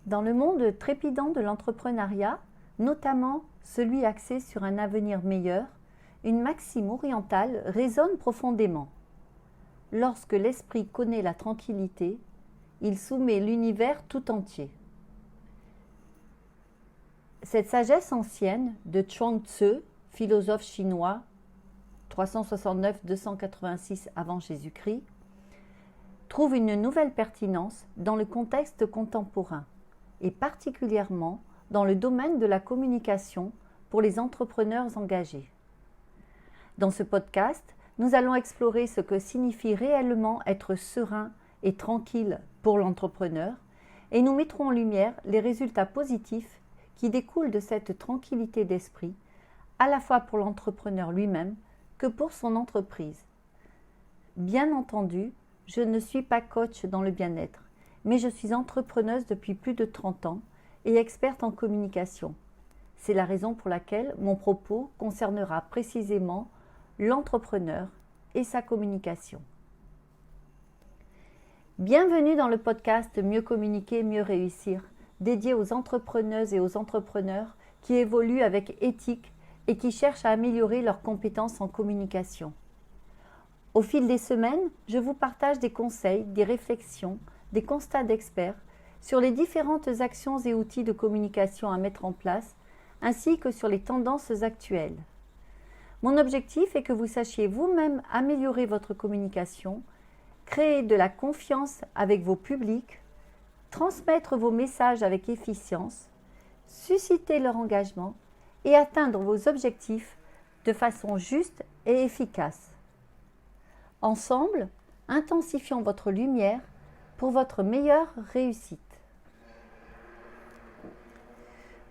Dans le monde trépidant de l'entrepreneuriat, notamment celui axé sur un avenir meilleur, une maxime orientale résonne profondément. Lorsque l'esprit connaît la tranquillité, il soumet l'univers tout entier. Cette sagesse ancienne de Chuang Tzu, philosophe chinois, 369-286 avant Jésus-Christ, trouve une nouvelle pertinence dans le contexte contemporain et particulièrement dans le domaine de la communication pour les entrepreneurs engagés. Dans ce podcast, nous allons explorer ce que signifie réellement être serein et tranquille pour l'entrepreneur et nous mettrons en lumière les résultats positifs qui découlent de cette tranquillité d'esprit, à la fois pour l'entrepreneur lui-même que pour son entreprise. Bien entendu, je ne suis pas coach dans le bien-être, mais je suis entrepreneuse depuis plus de 30 ans et experte en communication. C'est la raison pour laquelle mon propos concernera précisément l'entrepreneur et sa communication. Bienvenue dans le podcast Mieux communiquer, mieux réussir, dédié aux entrepreneuses et aux entrepreneurs qui évoluent avec éthique et qui cherchent à améliorer leurs compétences en communication. Au fil des semaines, je vous partage des conseils, des réflexions, des constats d'experts sur les différentes actions et outils de communication à mettre en place, ainsi que sur les tendances actuelles. Mon objectif est que vous sachiez vous-même améliorer votre communication, créer de la confiance avec vos publics, transmettre vos messages avec efficience, susciter leur engagement et atteindre vos objectifs de façon juste et efficace. Ensemble, intensifions votre lumière pour votre meilleure réussite.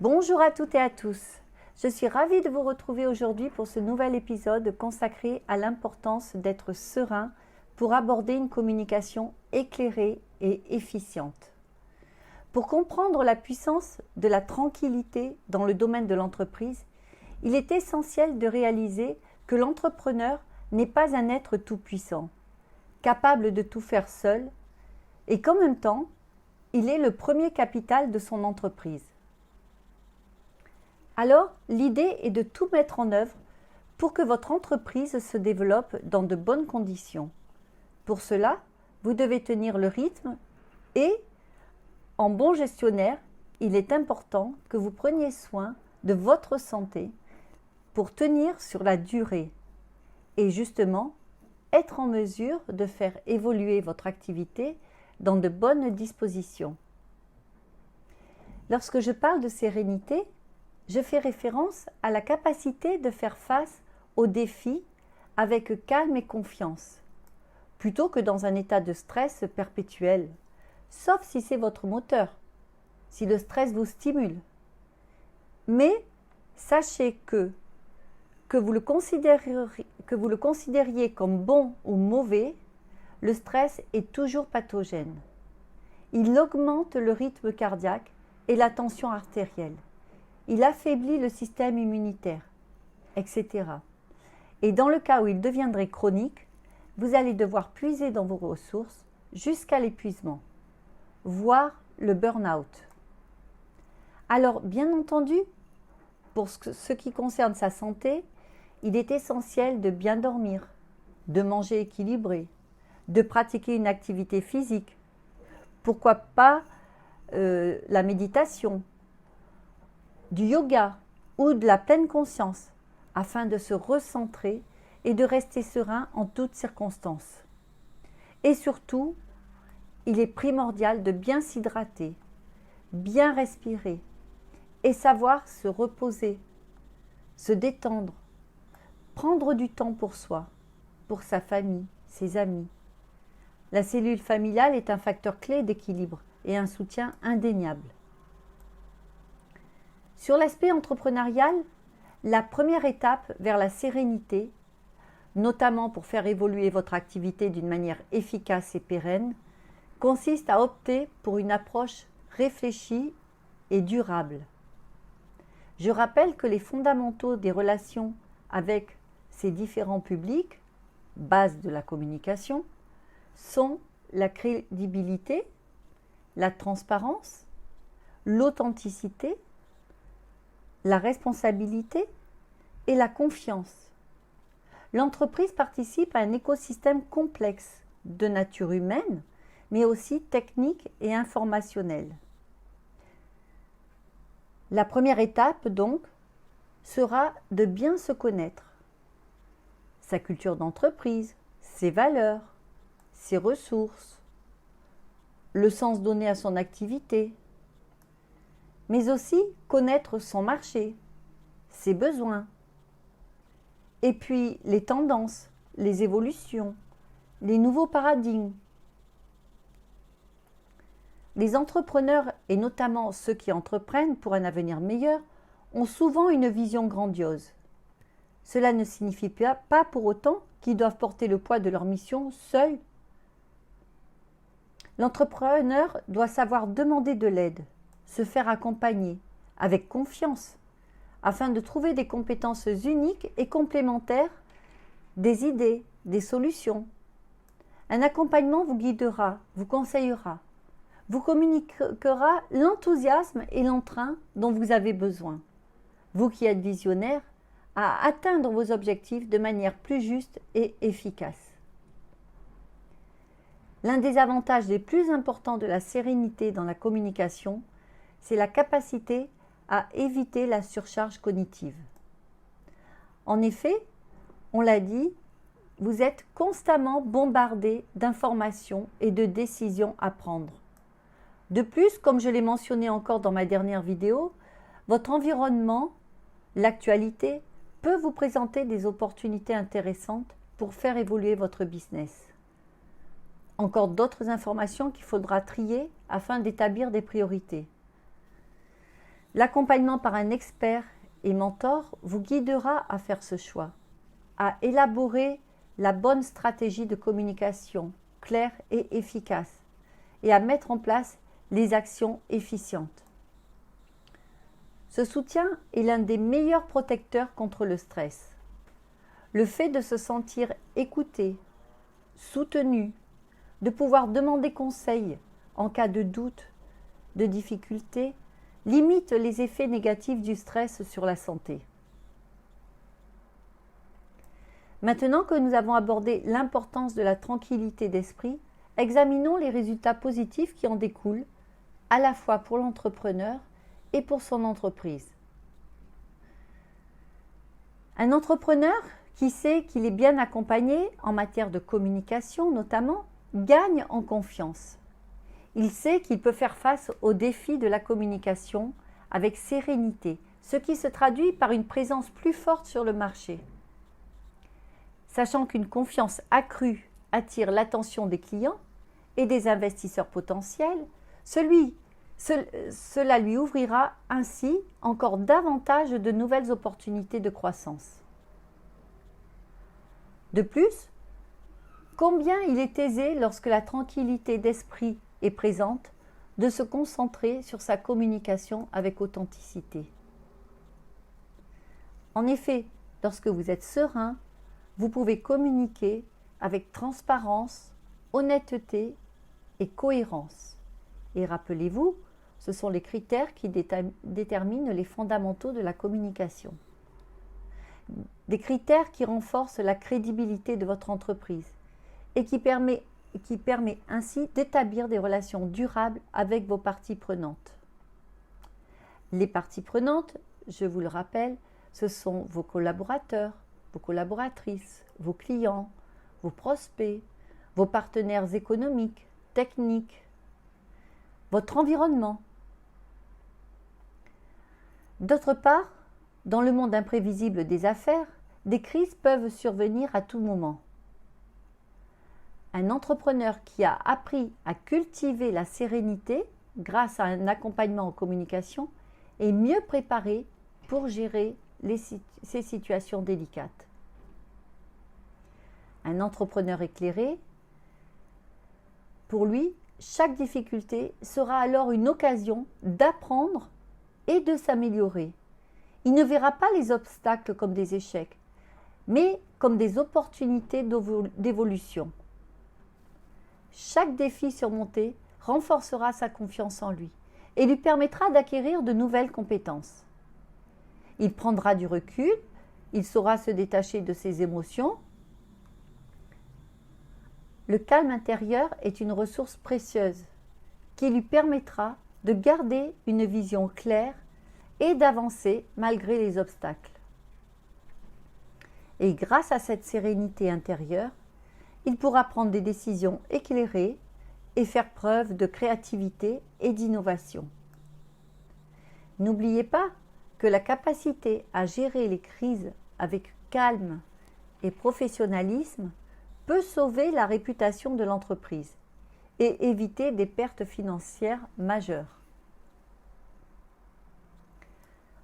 Bonjour à toutes et à tous. Je suis ravie de vous retrouver aujourd'hui pour ce nouvel épisode consacré à l'importance d'être serein pour aborder une communication éclairée et efficiente. Pour comprendre la puissance de la tranquillité dans le domaine de l'entreprise, il est essentiel de réaliser que l'entrepreneur n'est pas un être tout-puissant, capable de tout faire seul, et qu'en même temps, il est le premier capital de son entreprise. Alors, l'idée est de tout mettre en œuvre pour que votre entreprise se développe dans de bonnes conditions. Pour cela, vous devez tenir le rythme et, en bon gestionnaire, il est important que vous preniez soin de votre santé pour tenir sur la durée et justement être en mesure de faire évoluer votre activité dans de bonnes dispositions. Lorsque je parle de sérénité, je fais référence à la capacité de faire face aux défis avec calme et confiance, plutôt que dans un état de stress perpétuel, sauf si c'est votre moteur, si le stress vous stimule. Mais sachez que vous le considériez comme bon ou mauvais, le stress est toujours pathogène. Il augmente le rythme cardiaque et la tension artérielle. Il affaiblit le système immunitaire, etc. Et dans le cas où il deviendrait chronique, vous allez devoir puiser dans vos ressources jusqu'à l'épuisement, voire le burn-out. Alors, bien entendu, pour ce qui concerne sa santé, il est essentiel de bien dormir, de manger équilibré, de pratiquer une activité physique, pourquoi pas la méditation, du yoga ou de la pleine conscience, afin de se recentrer et de rester serein en toutes circonstances. Et surtout, il est primordial de bien s'hydrater, bien respirer et savoir se reposer, se détendre, prendre du temps pour soi, pour sa famille, ses amis. La cellule familiale est un facteur clé d'équilibre et un soutien indéniable. Sur l'aspect entrepreneurial, la première étape vers la sérénité, notamment pour faire évoluer votre activité d'une manière efficace et pérenne, consiste à opter pour une approche réfléchie et durable. Je rappelle que les fondamentaux des relations avec ces différents publics, base de la communication, sont la crédibilité, la transparence, l'authenticité, la responsabilité et la confiance. L'entreprise participe à un écosystème complexe de nature humaine, mais aussi technique et informationnelle. La première étape, donc, sera de bien se connaître. Sa culture d'entreprise, ses valeurs, ses ressources, le sens donné à son activité, mais aussi connaître son marché, ses besoins, et puis les tendances, les évolutions, les nouveaux paradigmes. Les entrepreneurs, et notamment ceux qui entreprennent pour un avenir meilleur, ont souvent une vision grandiose. Cela ne signifie pas pour autant qu'ils doivent porter le poids de leur mission seuls. L'entrepreneur doit savoir demander de l'aide, se faire accompagner, avec confiance, afin de trouver des compétences uniques et complémentaires, des idées, des solutions. Un accompagnement vous guidera, vous conseillera, vous communiquera l'enthousiasme et l'entrain dont vous avez besoin. Vous qui êtes visionnaire, à atteindre vos objectifs de manière plus juste et efficace. L'un des avantages les plus importants de la sérénité dans la communication, c'est la capacité à éviter la surcharge cognitive. En effet, on l'a dit, vous êtes constamment bombardé d'informations et de décisions à prendre. De plus, comme je l'ai mentionné encore dans ma dernière vidéo, votre environnement, l'actualité, peut vous présenter des opportunités intéressantes pour faire évoluer votre business. Encore d'autres informations qu'il faudra trier afin d'établir des priorités. L'accompagnement par un expert et mentor vous guidera à faire ce choix, à élaborer la bonne stratégie de communication claire et efficace et à mettre en place les actions efficientes. Ce soutien est l'un des meilleurs protecteurs contre le stress. Le fait de se sentir écouté, soutenu, de pouvoir demander conseil en cas de doute, de difficulté, limite les effets négatifs du stress sur la santé. Maintenant que nous avons abordé l'importance de la tranquillité d'esprit, examinons les résultats positifs qui en découlent, à la fois pour l'entrepreneur et pour son entreprise. Un entrepreneur qui sait qu'il est bien accompagné en matière de communication notamment, gagne en confiance. Il sait qu'il peut faire face aux défis de la communication avec sérénité, ce qui se traduit par une présence plus forte sur le marché. Sachant qu'une confiance accrue attire l'attention des clients et des investisseurs potentiels, cela lui ouvrira ainsi encore davantage de nouvelles opportunités de croissance. De plus, combien il est aisé lorsque la tranquillité d'esprit est présente de se concentrer sur sa communication avec authenticité. En effet, lorsque vous êtes serein, vous pouvez communiquer avec transparence, honnêteté et cohérence. Et rappelez-vous, ce sont les critères qui déterminent les fondamentaux de la communication. Des critères qui renforcent la crédibilité de votre entreprise et qui permet ainsi d'établir des relations durables avec vos parties prenantes. Les parties prenantes, je vous le rappelle, ce sont vos collaborateurs, vos collaboratrices, vos clients, vos prospects, vos partenaires économiques, techniques, votre environnement. D'autre part, dans le monde imprévisible des affaires, des crises peuvent survenir à tout moment. Un entrepreneur qui a appris à cultiver la sérénité grâce à un accompagnement en communication est mieux préparé pour gérer ces situations délicates. Un entrepreneur éclairé, pour lui, chaque difficulté sera alors une occasion d'apprendre et de s'améliorer. Il ne verra pas les obstacles comme des échecs, mais comme des opportunités d'évolution. Chaque défi surmonté renforcera sa confiance en lui et lui permettra d'acquérir de nouvelles compétences. Il prendra du recul, il saura se détacher de ses émotions. Le calme intérieur est une ressource précieuse qui lui permettra de garder une vision claire et d'avancer malgré les obstacles. Et grâce à cette sérénité intérieure, il pourra prendre des décisions éclairées et faire preuve de créativité et d'innovation. N'oubliez pas que la capacité à gérer les crises avec calme et professionnalisme peut sauver la réputation de l'entreprise et éviter des pertes financières majeures.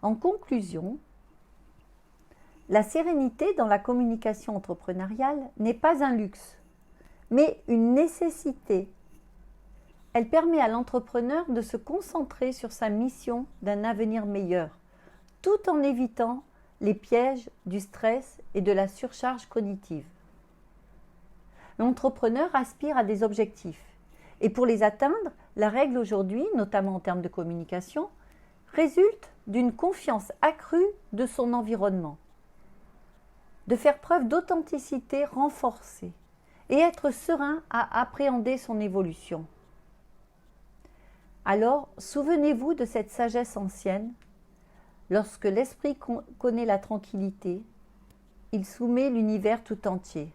En conclusion, la sérénité dans la communication entrepreneuriale n'est pas un luxe, mais une nécessité. Elle permet à l'entrepreneur de se concentrer sur sa mission d'un avenir meilleur, tout en évitant les pièges du stress et de la surcharge cognitive. L'entrepreneur aspire à des objectifs, et pour les atteindre, la règle aujourd'hui, notamment en termes de communication, résulte d'une confiance accrue de son environnement, de faire preuve d'authenticité renforcée et être serein à appréhender son évolution. Alors, souvenez-vous de cette sagesse ancienne. Lorsque l'esprit connaît la tranquillité, il soumet l'univers tout entier.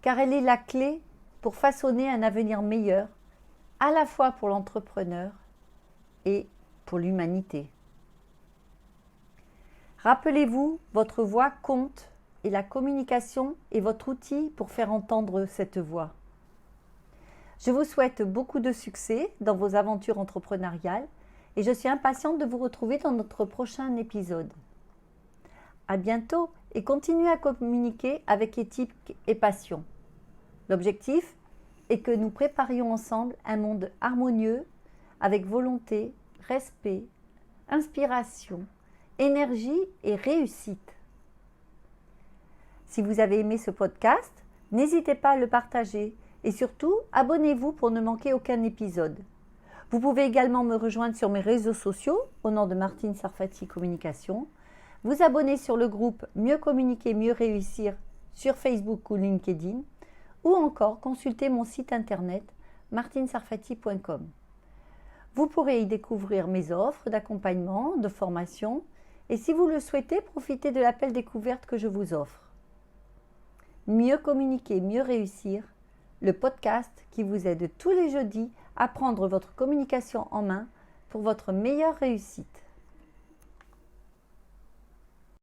Car elle est la clé pour façonner un avenir meilleur, à la fois pour l'entrepreneur et pour l'humanité. Rappelez-vous, votre voix compte et la communication est votre outil pour faire entendre cette voix. Je vous souhaite beaucoup de succès dans vos aventures entrepreneuriales et je suis impatiente de vous retrouver dans notre prochain épisode. À bientôt et continuez à communiquer avec éthique et passion. L'objectif est que nous préparions ensemble un monde harmonieux avec volonté, respect, inspiration, énergie et réussite. Si vous avez aimé ce podcast, n'hésitez pas à le partager et surtout, abonnez-vous pour ne manquer aucun épisode. Vous pouvez également me rejoindre sur mes réseaux sociaux au nom de Martine Sarfati Communication, vous abonner sur le groupe Mieux communiquer, mieux réussir sur Facebook ou LinkedIn ou encore consulter mon site internet martinesarfati.com. Vous pourrez y découvrir mes offres d'accompagnement, de formation et si vous le souhaitez, profitez de l'appel découverte que je vous offre. Mieux communiquer, mieux réussir, le podcast qui vous aide tous les jeudis à prendre votre communication en main pour votre meilleure réussite.